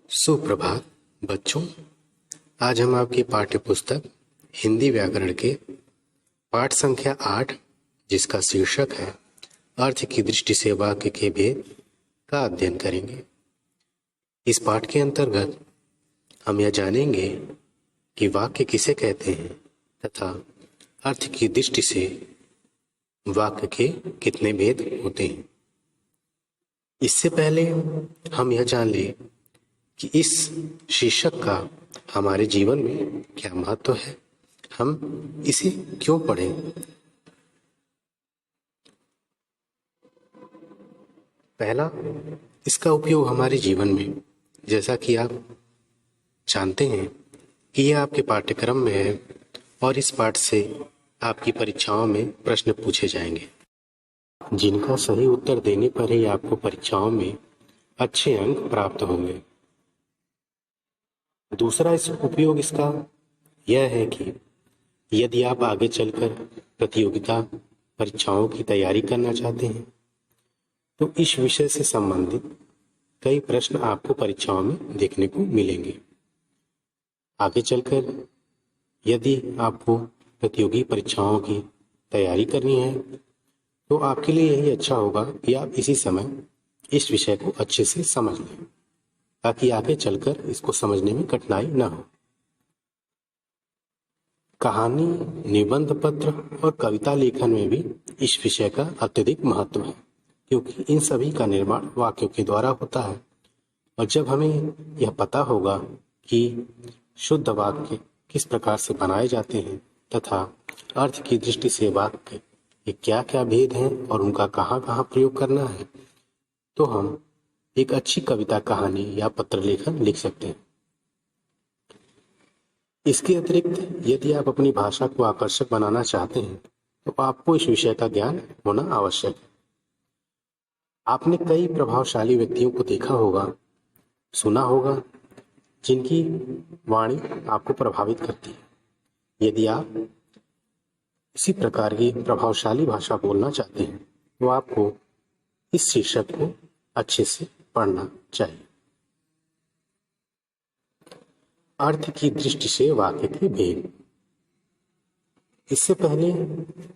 सुप्रभात बच्चों। आज हम आपकी पाठ्य पुस्तक हिंदी व्याकरण के पाठ संख्या 8 जिसका शीर्षक है अर्थ की दृष्टि से वाक्य के भेद का अध्ययन करेंगे। इस पाठ के अंतर्गत हम यह जानेंगे कि वाक्य किसे कहते हैं तथा अर्थ की दृष्टि से वाक्य के कितने भेद होते हैं। इससे पहले हम यह जान लें कि इस शीर्षक का हमारे जीवन में क्या महत्व है, हम इसे क्यों पढ़ें। पहला, इसका उपयोग हमारे जीवन में, जैसा कि आप जानते हैं कि यह आपके पाठ्यक्रम में है और इस पाठ से आपकी परीक्षाओं में प्रश्न पूछे जाएंगे जिनका सही उत्तर देने पर ही आपको परीक्षाओं में अच्छे अंक प्राप्त होंगे। दूसरा उपयोग इसका यह है कि यदि आप आगे चलकर प्रतियोगिता परीक्षाओं की तैयारी करना चाहते हैं तो इस विषय से संबंधित कई प्रश्न आपको परीक्षाओं में देखने को मिलेंगे। आगे चलकर यदि आपको प्रतियोगी परीक्षाओं की तैयारी करनी है तो आपके लिए यही अच्छा होगा कि आप इसी समय इस विषय को अच्छे से समझ लें ताकि आगे चलकर इसको समझने में कठिनाई न हो। कहानी, निबंध पत्र और कविता लेखन में भी इस विषय का अत्यधिक महत्व है क्योंकि इन सभी का निर्माण वाक्यों के द्वारा होता है और जब हमें यह पता होगा कि शुद्ध वाक्य किस प्रकार से बनाए जाते हैं तथा अर्थ की दृष्टि से वाक्य के क्या क्या भेद हैं और उनका कहाँ कहाँ प्रयोग करना है तो हम एक अच्छी कविता, कहानी या पत्र लेखन लिख सकते हैं। इसके अतिरिक्त यदि आप अपनी भाषा को आकर्षक बनाना चाहते हैं तो आपको इस विषय का ज्ञान होना आवश्यक है। आपने कई प्रभावशाली व्यक्तियों को देखा होगा, सुना होगा, जिनकी वाणी आपको प्रभावित करती है। यदि आप इसी प्रकार की प्रभावशाली भाषा बोलना चाहते हैं तो आपको इस शीर्षक को अच्छे से पढ़ना चाहिए। अर्थ की दृष्टि से वाक्य के भेद। इससे पहले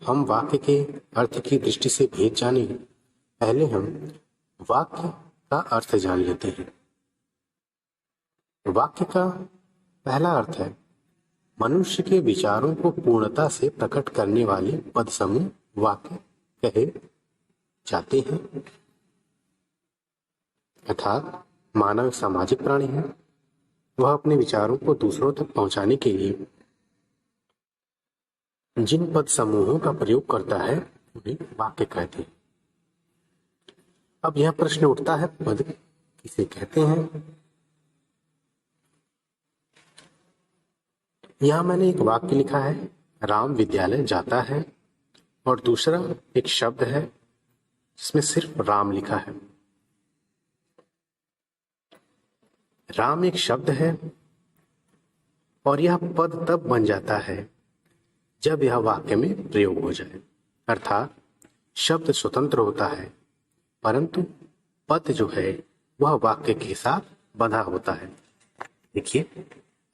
हम वाक्य के अर्थ की दृष्टि से भेद जाने, पहले हम वाक्य का अर्थ जान लेते हैं। वाक्य का पहला अर्थ है मनुष्य के विचारों को पूर्णता से प्रकट करने वाले पद समूह वाक्य कहे जाते हैं। अर्थात मानव एक सामाजिक प्राणी है, वह अपने विचारों को दूसरों तक पहुंचाने के लिए जिन पद समूहों का प्रयोग करता है उन्हें वाक्य कहते हैं। अब यह प्रश्न उठता है, पद किसे कहते हैं। यहां मैंने एक वाक्य लिखा है, राम विद्यालय जाता है, और दूसरा एक शब्द है जिसमें सिर्फ राम लिखा है। राम एक शब्द है और यह पद तब बन जाता है जब यह वाक्य में प्रयोग हो जाए, अर्थात शब्द स्वतंत्र होता है परंतु पद जो है वह वाक्य के साथ बंधा होता है। देखिए,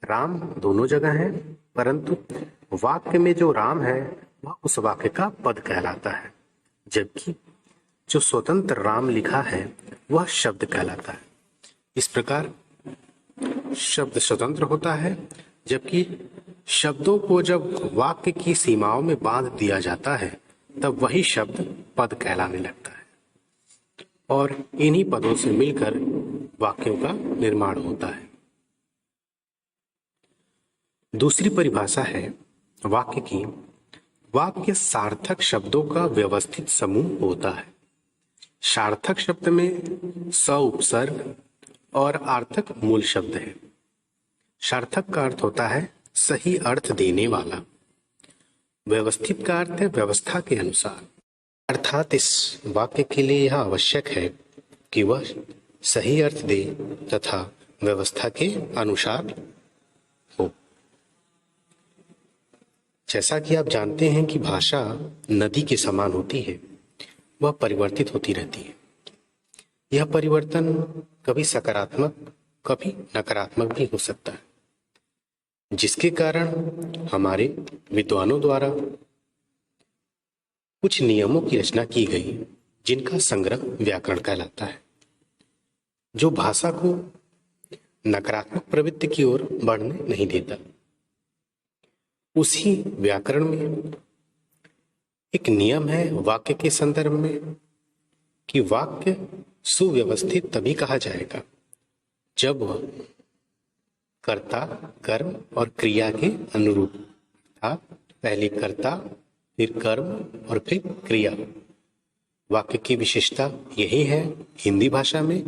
राम दोनों जगह है परंतु वाक्य में जो राम है वह उस वाक्य का पद कहलाता है, जबकि जो स्वतंत्र राम लिखा है वह शब्द कहलाता है। इस प्रकार शब्द स्वतंत्र होता है जबकि शब्दों को जब वाक्य की सीमाओं में बांध दिया जाता है तब वही शब्द पद कहलाने लगता है और इन्हीं पदों से मिलकर वाक्यों का निर्माण होता है। दूसरी परिभाषा है वाक्य की, वाक्य सार्थक शब्दों का व्यवस्थित समूह होता है। सार्थक शब्द में स उपसर्ग और आर्थक मूल शब्द है। सार्थक का अर्थ होता है सही अर्थ देने वाला। व्यवस्थित का अर्थ है व्यवस्था के अनुसार, अर्थात इस वाक्य के लिए यह आवश्यक है कि वह सही अर्थ दे तथा व्यवस्था के अनुसार हो। जैसा कि आप जानते हैं कि भाषा नदी के समान होती है, वह परिवर्तित होती रहती है। यह परिवर्तन कभी सकारात्मक कभी नकारात्मक भी हो सकता है, जिसके कारण हमारे विद्वानों द्वारा कुछ नियमों की रचना की गई, जिनका संग्रह व्याकरण कहलाता है, जो भाषा को नकारात्मक प्रवृत्ति की ओर बढ़ने नहीं देता। उसी व्याकरण में एक नियम है वाक्य के संदर्भ में कि वाक्य सुव्यवस्थित तभी कहा जाएगा जब वह कर्ता, कर्म और क्रिया के अनुरूप था। पहले कर्ता, फिर कर्म और फिर क्रिया। वाक्य की विशेषता यही है हिंदी भाषा में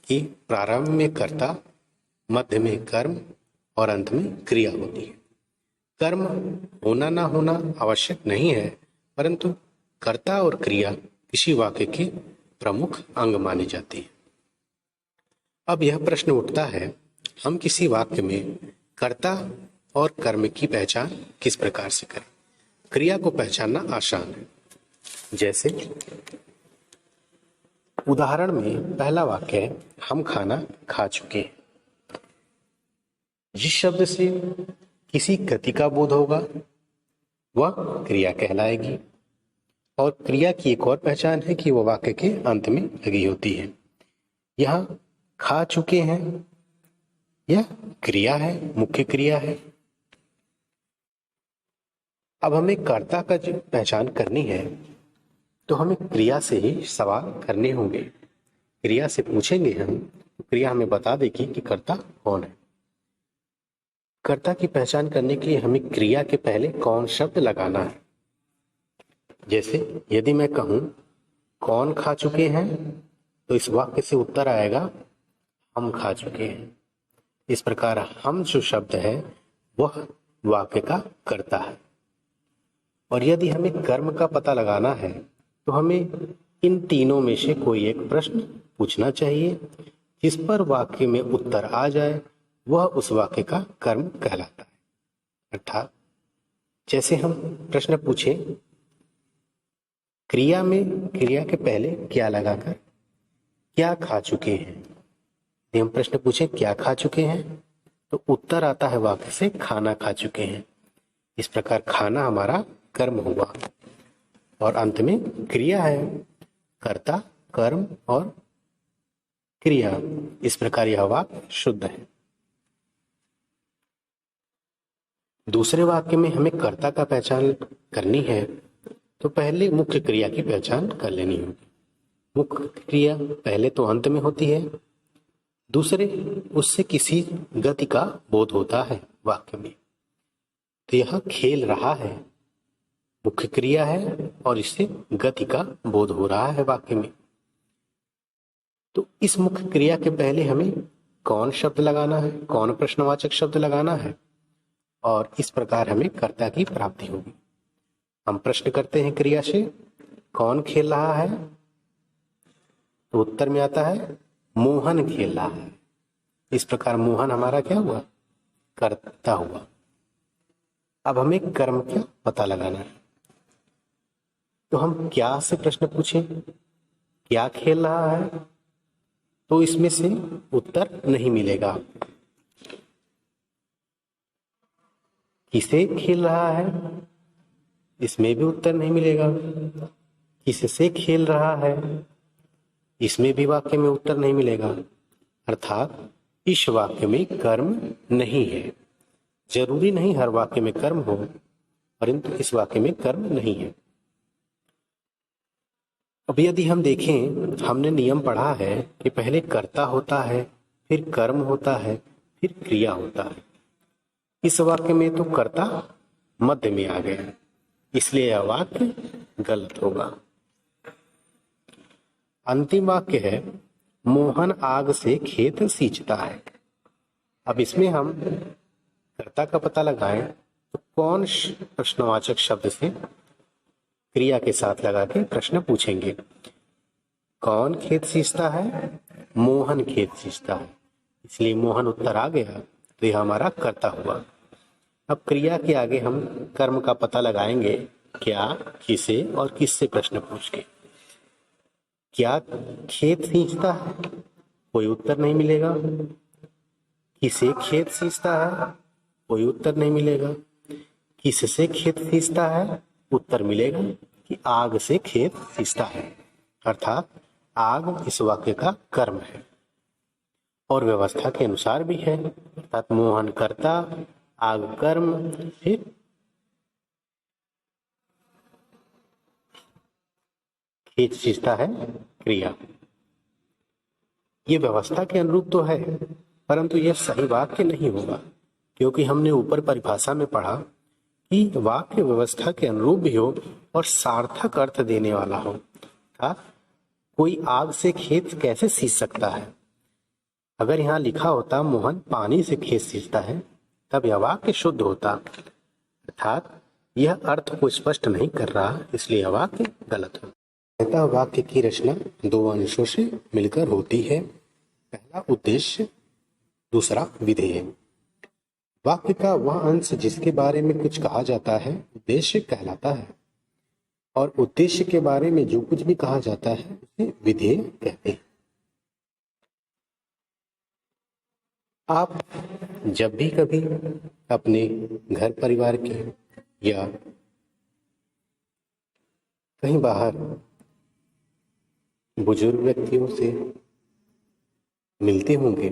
कि प्रारंभ में कर्ता, मध्य में कर्म और अंत में क्रिया होती है। कर्म होना ना होना आवश्यक नहीं है, परंतु कर्ता और क्रिया किसी वाक्य के प्रमुख अंग मानी जाती है। अब यह प्रश्न उठता है, हम किसी वाक्य में कर्ता और कर्म की पहचान किस प्रकार से करें? क्रिया को पहचानना आसान है। जैसे उदाहरण में पहला वाक्य है, हम खाना खा चुके हैं। जिस शब्द से किसी गति का बोध होगा वह क्रिया कहलाएगी, और क्रिया की एक और पहचान है कि वह वाक्य के अंत में लगी होती है। यहाँ खा चुके हैं, यह क्रिया है, मुख्य क्रिया है। अब हमें कर्ता का जो पहचान करनी है तो हमें क्रिया से ही सवाल करने होंगे। क्रिया से पूछेंगे हम, क्रिया हमें बता देगी कि कर्ता कौन है। कर्ता की पहचान करने के लिए हमें क्रिया के पहले कौन शब्द लगाना है। जैसे यदि मैं कहूं कौन खा चुके हैं, तो इस वाक्य से उत्तर आएगा हम खा चुके हैं। इस प्रकार हम जो शब्द है वह वाक्य का कर्ता है। और यदि हमें कर्म का पता लगाना है तो हमें इन तीनों में से कोई एक प्रश्न पूछना चाहिए, जिस पर वाक्य में उत्तर आ जाए वह उस वाक्य का कर्म कहलाता है। अर्थात जैसे हम प्रश्न पूछे क्रिया में, क्रिया के पहले क्या लगाकर क्या खा चुके हैं। यदि हम प्रश्न पूछे क्या खा चुके हैं तो उत्तर आता है वाक्य से खाना खा चुके हैं। इस प्रकार खाना हमारा कर्म हुआ और अंत में क्रिया है, कर्ता, कर्म और क्रिया। इस प्रकार यह वाक्य शुद्ध है। दूसरे वाक्य में हमें कर्ता का पहचान करनी है तो पहले मुख्य क्रिया की पहचान कर लेनी होगी। मुख्य क्रिया पहले तो अंत में होती है, दूसरे उससे किसी गति का बोध होता है वाक्य में। तो यह खेल रहा है, मुख्य क्रिया है और इससे गति का बोध हो रहा है वाक्य में। तो इस मुख्य क्रिया के पहले हमें कौन शब्द लगाना है, कौन प्रश्नवाचक शब्द लगाना है, और इस प्रकार हमें कर्ता की प्राप्ति होगी। हम प्रश्न करते हैं क्रिया से कौन खेल रहा है, तो उत्तर में आता है मोहन खेल रहा है। इस प्रकार मोहन हमारा क्या हुआ, कर्ता हुआ। अब हमें कर्म का पता लगाना है तो हम क्या से प्रश्न पूछें, क्या खेल रहा है, तो इसमें से उत्तर नहीं मिलेगा। किसे खेल रहा है, इसमें भी उत्तर नहीं मिलेगा। किससे खेल रहा है, इसमें भी वाक्य में उत्तर नहीं मिलेगा। अर्थात इस वाक्य में कर्म नहीं है। जरूरी नहीं हर वाक्य में कर्म हो, परंतु इस वाक्य में कर्म नहीं है। अब यदि हम देखें, हमने नियम पढ़ा है कि पहले कर्ता होता है, फिर कर्म होता है, फिर क्रिया होता है। इस वाक्य में तो कर्ता मध्य में आ गया, इसलिए यह वाक्य गलत होगा। अंतिम वाक्य है मोहन आग से खेत सींचता है। अब इसमें हम कर्ता का पता लगाएं तो कौन प्रश्नवाचक शब्द से क्रिया के साथ लगा के प्रश्न पूछेंगे। कौन खेत सींचता है, मोहन खेत सींचता है, इसलिए मोहन उत्तर आ गया, तो यह हमारा कर्ता हुआ। अब क्रिया के आगे हम कर्म का पता लगाएंगे, क्या, किसे और किससे प्रश्न पूछ के। क्या खेत सींचता है, कोई उत्तर नहीं मिलेगा। किसे खेत सींचता है, कोई उत्तर नहीं मिलेगा। किससे खेत सींचता है, उत्तर मिलेगा कि आग से खेत सींचता है, अर्थात आग इस वाक्य का कर्म है और व्यवस्था के अनुसार भी है, अर्थात मोहन कर्ता, आग कर्म, फिर खेत सींचता है क्रिया। ये व्यवस्था के अनुरूप तो है, परंतु यह सही वाक्य नहीं होगा, क्योंकि हमने ऊपर परिभाषा में पढ़ा कि वाक्य व्यवस्था के अनुरूप भी हो और सार्थक अर्थ देने वाला हो। कोई आग से खेत कैसे सींच सकता है? अगर यहाँ लिखा होता मोहन पानी से खेत सींचता है, तब यह वाक्य शुद्ध होता, अर्थात यह अर्थ को स्पष्ट नहीं कर रहा, इसलिए यह वाक्य गलत हो। कहता वाक्य की रचना दो अंशों से मिलकर होती है, पहला उद्देश्य, दूसरा विधेय। वाक्य का वह अंश जिसके बारे में कुछ कहा जाता है उद्देश्य कहलाता है, और उद्देश्य के बारे में जो कुछ भी कहा जाता है उसे विधेय कहते हैं। आप जब भी कभी अपने घर परिवार के या कहीं बाहर बुजुर्ग व्यक्तियों से मिलते होंगे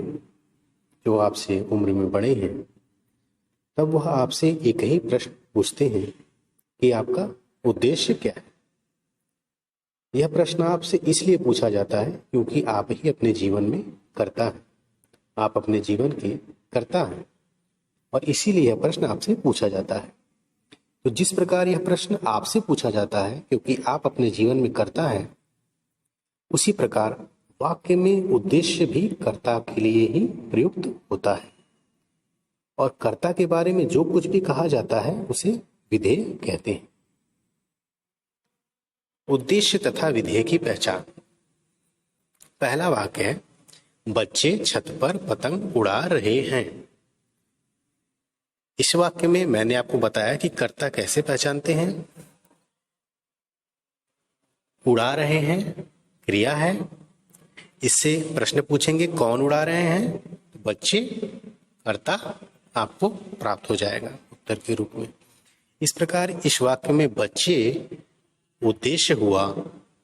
जो आपसे उम्र में बड़े हैं, तब वह आपसे एक ही प्रश्न पूछते हैं कि आपका उद्देश्य क्या है। यह प्रश्न आपसे इसलिए पूछा जाता है क्योंकि आप ही अपने जीवन में कर्ता हैं, आप अपने जीवन के कर्ता हैं, और इसीलिए यह प्रश्न आपसे पूछा जाता है। तो जिस प्रकार यह प्रश्न आपसे पूछा जाता है क्योंकि आप अपने जीवन में कर्ता हैं, उसी प्रकार वाक्य में उद्देश्य भी कर्ता के लिए ही प्रयुक्त होता है, और कर्ता के बारे में जो कुछ भी कहा जाता है उसे विधेय कहते हैं। उद्देश्य तथा विधेय की पहचान। पहला वाक्य है, बच्चे छत पर पतंग उड़ा रहे हैं। इस वाक्य में मैंने आपको बताया कि कर्ता कैसे पहचानते हैं। उड़ा रहे हैं क्रिया है, इससे प्रश्न पूछेंगे कौन उड़ा रहे हैं, बच्चे, कर्ता आपको प्राप्त हो जाएगा उत्तर के रूप में। इस प्रकार इस वाक्य में बच्चे उद्देश्य हुआ,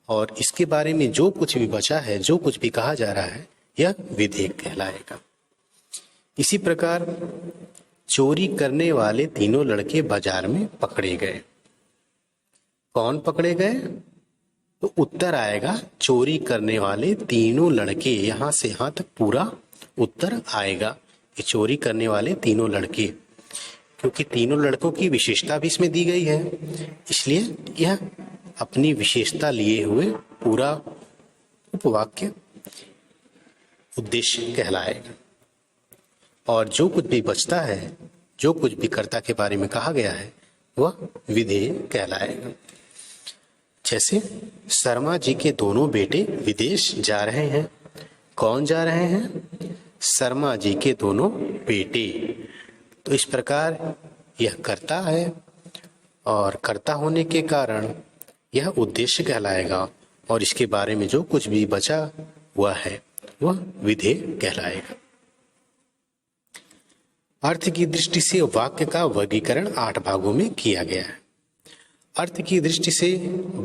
और इसके बारे में जो कुछ भी बचा है, जो कुछ भी कहा जा रहा है, यह विधेय कहलाएगा। इसी प्रकार चोरी करने वाले तीनों लड़के बाजार में पकड़े गए। कौन पकड़े गए? तो उत्तर आएगा चोरी करने वाले तीनों लड़के। यहां से यहां तक पूरा उत्तर आएगा कि चोरी करने वाले तीनों लड़के, क्योंकि तीनों लड़कों की विशेषता भी इसमें दी गई है, इसलिए यह अपनी विशेषता लिए हुए पूरा उपवाक्य उद्देश्य कहलाएगा। और जो कुछ भी बचता है, जो कुछ भी कर्ता के बारे में कहा गया है, वह विधेय कहलाएगा। जैसे शर्मा जी के दोनों बेटे विदेश जा रहे हैं। कौन जा रहे हैं? शर्मा जी के दोनों बेटे। तो इस प्रकार यह कर्ता है, और कर्ता होने के कारण यह उद्देश्य कहलाएगा, और इसके बारे में जो कुछ भी बचा हुआ है वह विधेय कहलाएगा। अर्थ की दृष्टि से वाक्य का वर्गीकरण 8 भागों में किया गया है। अर्थ की दृष्टि से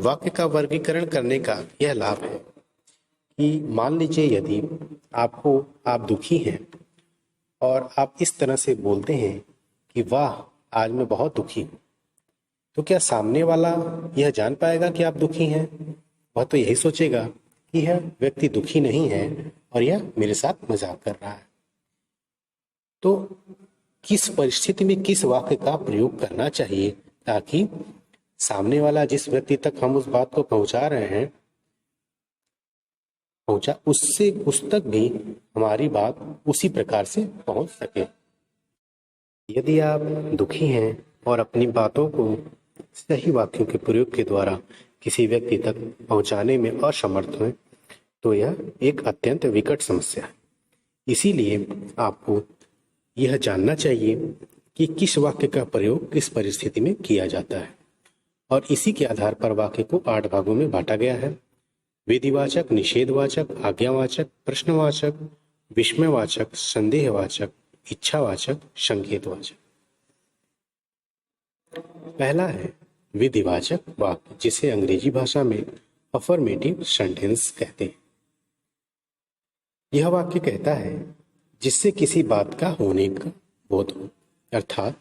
वाक्य का वर्गीकरण करने का यह लाभ है कि मान लीजिए यदि आप दुखी हैं और आप इस तरह से बोलते हैं कि वाह आज मैं बहुत दुखी हूँ, तो क्या सामने वाला यह जान पाएगा कि आप दुखी हैं? वह तो यही सोचेगा कि यह व्यक्ति दुखी नहीं है और यह मेरे साथ मजाक कर रहा है। तो किस परिस्थिति में किस वाक्य का प्रयोग करना चाहिए ताकि सामने वाला जिस व्यक्ति तक हम उस बात को पहुंचा रहे हैं उस तक भी हमारी बात उसी प्रकार से पहुंच सके। यदि आप दुखी हैं और अपनी बातों को सही वाक्यों के प्रयोग के द्वारा किसी व्यक्ति तक पहुंचाने में असमर्थ हैं, तो यह एक अत्यंत विकट समस्या है। इसीलिए आपको यह जानना चाहिए कि किस वाक्य का प्रयोग किस परिस्थिति में किया जाता है, और इसी के आधार पर वाक्य को 8 भागों में बांटा गया है। विधिवाचक, निषेधवाचक, आज्ञावाचक, प्रश्नवाचक, विस्मयवाचक, संदेहवाचक, इच्छावाचक, संकेतवाचक। पहला है विधिवाचक वाक्य, जिसे अंग्रेजी भाषा में अफर्मेटिव सेंटेंस कहते हैं। यह वाक्य कहता है जिससे किसी बात का होने का बोध हो, अर्थात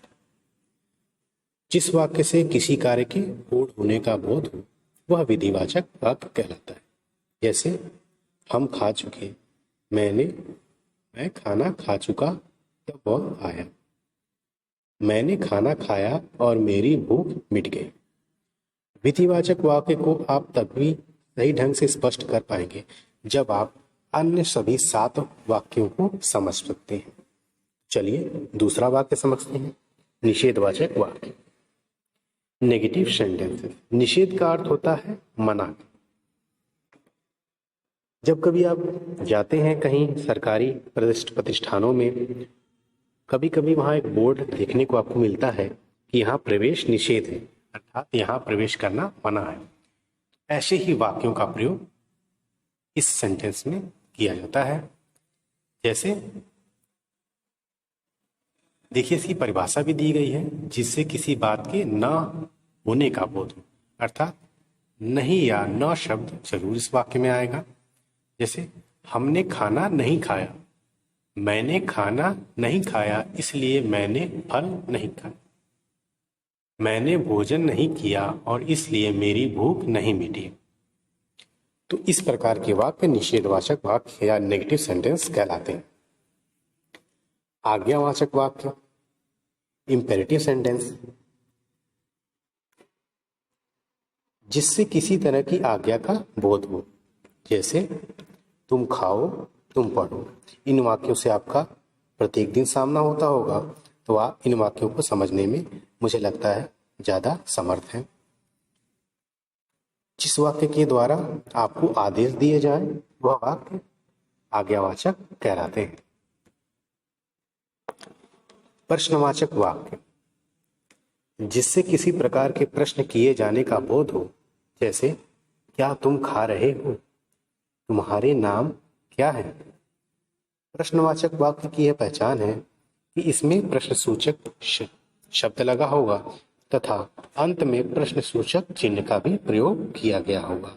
जिस वाक्य से किसी कार्य के पूर्ण होने का बोध हो वह विधिवाचक वाक्य कहलाता है। जैसे हम खा चुके, मैं खाना खा चुका तब वह आया, मैंने खाना खाया और मेरी भूख मिट गई। विधिवाचक वाक्य को आप तभी सही ढंग से स्पष्ट कर पाएंगे जब आप अन्य सभी 7 वाक्यों को समझ सकते हैं। चलिए दूसरा वाक्य समझते हैं, निषेधवाचक वाक्य, नेगेटिव सेंटेंसेस। निषेध का अर्थ होता है मना। जब कभी आप जाते हैं कहीं सरकारी प्रतिष्ठानों में, कभी कभी वहां एक बोर्ड देखने को आपको मिलता है कि यहाँ प्रवेश निषेध है, अर्थात यहाँ प्रवेश करना मना है। ऐसे ही वाक्यों का प्रयोग इस सेंटेंस में किया जाता है। जैसे देखिए, इसकी परिभाषा भी दी गई है, जिससे किसी बात के न होने का बोध हो, अर्थात नहीं या न शब्द जरूर इस वाक्य में आएगा। जैसे हमने खाना नहीं खाया, मैंने खाना नहीं खाया इसलिए मैंने फल नहीं खाया, मैंने भोजन नहीं किया और इसलिए मेरी भूख नहीं मिटी। तो इस प्रकार के वाक्य निषेधवाचक वाक्य या नेगेटिव सेंटेंस कहलाते हैं। आज्ञावाचक वाक्य, इंपेरेटिव सेंटेंस, जिससे किसी तरह की आज्ञा का बोध हो। जैसे तुम खाओ, तुम पढ़ो। इन वाक्यों से आपका प्रत्येक दिन सामना होता होगा, तो आप इन वाक्यों को समझने में मुझे लगता है ज्यादा समर्थ हैं। जिस वाक्य के द्वारा आपको आदेश दिए जाए वह वाक्य आज्ञावाचक कहलाते हैं। प्रश्नवाचक वाक्य, जिससे किसी प्रकार के प्रश्न किए जाने का बोध हो। जैसे क्या तुम खा रहे हो, तुम्हारे नाम क्या है। प्रश्नवाचक वाक्य की यह पहचान है कि इसमें प्रश्नसूचक शब्द लगा होगा तथा अंत में प्रश्नसूचक चिन्ह का भी प्रयोग किया गया होगा,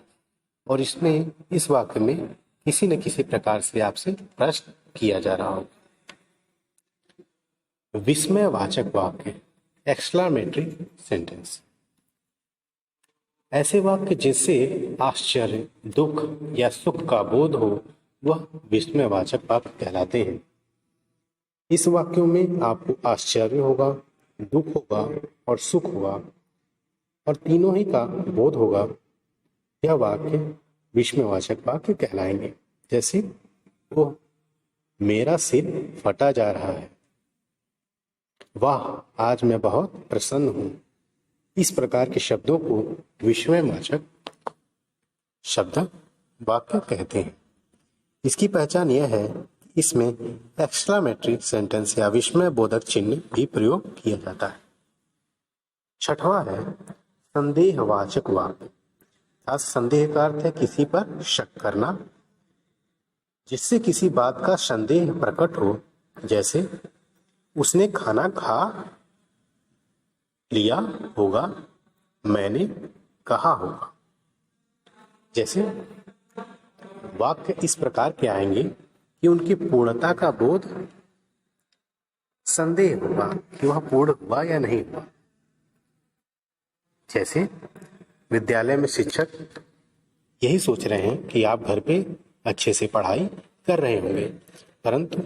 और इसमें इस वाक्य में किसी न किसी प्रकार से आपसे प्रश्न किया जा रहा होगा। विस्मयवाचक वाक्य, एक्सक्लेमेटरी सेंटेंस, ऐसे वाक्य जिससे आश्चर्य, दुख या सुख का बोध हो वह विस्मयवाचक वाक्य कहलाते हैं। इस वाक्यों में आपको आश्चर्य होगा, दुख होगा और सुख होगा, और तीनों ही का बोध होगा। यह वाक्य विस्मयवाचक वाक्य कहलाएंगे। जैसे वो मेरा सिर फटा जा रहा है, वाह आज मैं बहुत प्रसन्न हूं। इस प्रकार के शब्दों को विस्मयवाचक शब्द वाक्य कहते हैं। इसकी पहचान यह है कि इसमें एक्सक्लेमेटरी सेंटेंस या विस्मय बोधक चिन्ह भी प्रयोग किया जाता है। छठवां है संदेहवाचक वाक्य। संदेह का अर्थ है किसी पर शक करना, जिससे किसी बात का संदेह प्रकट हो। जैसे उसने खाना खा लिया होगा, मैंने कहा होगा। जैसे वाक्य इस प्रकार के आएंगे कि उनकी पूर्णता का बोध संदेह होगा कि वह पूर्ण हुआ या नहीं हुआ। जैसे विद्यालय में शिक्षक यही सोच रहे हैं कि आप घर पे अच्छे से पढ़ाई कर रहे होंगे, परंतु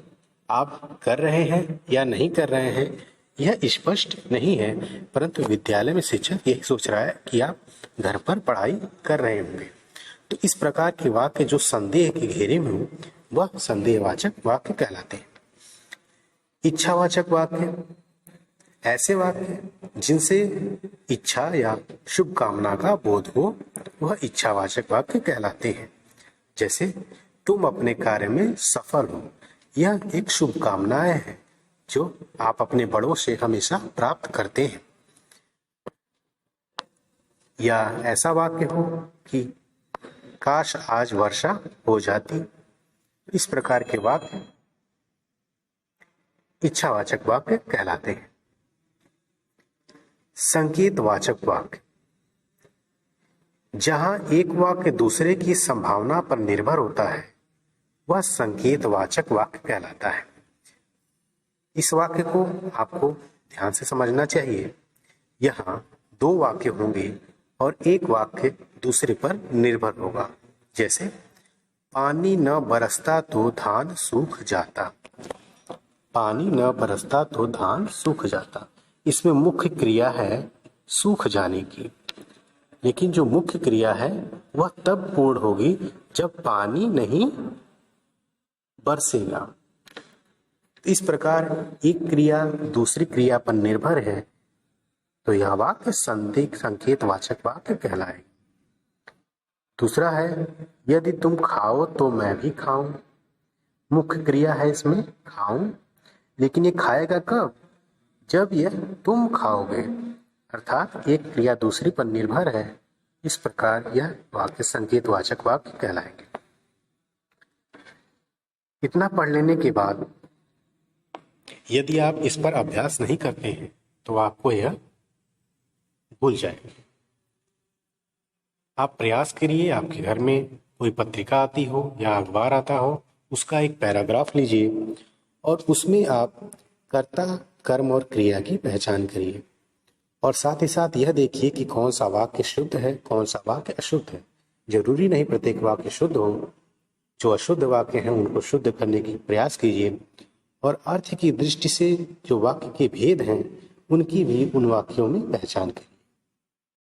आप कर रहे हैं या नहीं कर रहे हैं यह स्पष्ट नहीं है, परंतु विद्यालय में शिक्षक यही सोच रहा है कि आप घर पर पढ़ाई कर रहे होंगे। तो इस प्रकार के वाक्य जो संदेह के घेरे में हो वह संदेहवाचक वाक्य कहलाते हैं। इच्छावाचक वाक्य, ऐसे वाक्य जिनसे इच्छा या शुभ कामना का बोध हो वह इच्छावाचक वाक्य कहलाते हैं। जैसे तुम अपने कार्य में सफल हो, यह एक शुभ कामनाएं है जो आप अपने बड़ों से हमेशा प्राप्त करते हैं। या ऐसा वाक्य हो कि काश आज वर्षा हो जाती। इस प्रकार के वाक्य इच्छावाचक वाक्य कहलाते हैं। संकेतवाचक वाक्य, जहां एक वाक्य दूसरे की संभावना पर निर्भर होता है वह संकेतवाचक वाक्य कहलाता है। इस वाक्य को आपको ध्यान से समझना चाहिए। यहाँ दो वाक्य होंगे और एक वाक्य दूसरे पर निर्भर होगा। जैसे पानी न बरसता तो धान सूख जाता। पानी न बरसता तो धान सूख जाता, इसमें मुख्य क्रिया है सूख जाने की, लेकिन जो मुख्य क्रिया है वह तब पूर्ण होगी जब पानी नहीं बरसेगा। इस प्रकार एक क्रिया दूसरी क्रिया पर निर्भर है तो यह वाक्य संकेतवाचक वाक्य कहलाए। दूसरा है यदि तुम खाओ तो मैं भी खाऊं। मुख्य क्रिया है इसमें खाऊं, लेकिन ये खाएगा कब? जब यह तुम खाओगे, अर्थात एक क्रिया दूसरी पर निर्भर है। इस प्रकार यह वाक्य संकेतवाचक वाक्य कहलाएंगे। इतना पढ़ लेने के बाद यदि आप इस पर अभ्यास नहीं करते हैं तो आपको यह भूल जाएगा। आप प्रयास करिए, आपके घर में कोई पत्रिका आती हो या अखबार आता हो, उसका एक पैराग्राफ लीजिए और उसमें आप कर्ता, कर्म और क्रिया की पहचान करिए और साथ ही साथ यह देखिए कि कौन सा वाक्य शुद्ध है, कौन सा वाक्य अशुद्ध है। जरूरी नहीं प्रत्येक वाक्य शुद्ध हो, जो अशुद्ध वाक्य हैं उनको शुद्ध करने की प्रयास कीजिए और अर्थ की दृष्टि से जो वाक्य के भेद हैं उनकी भी उन वाक्यों में पहचान करिए।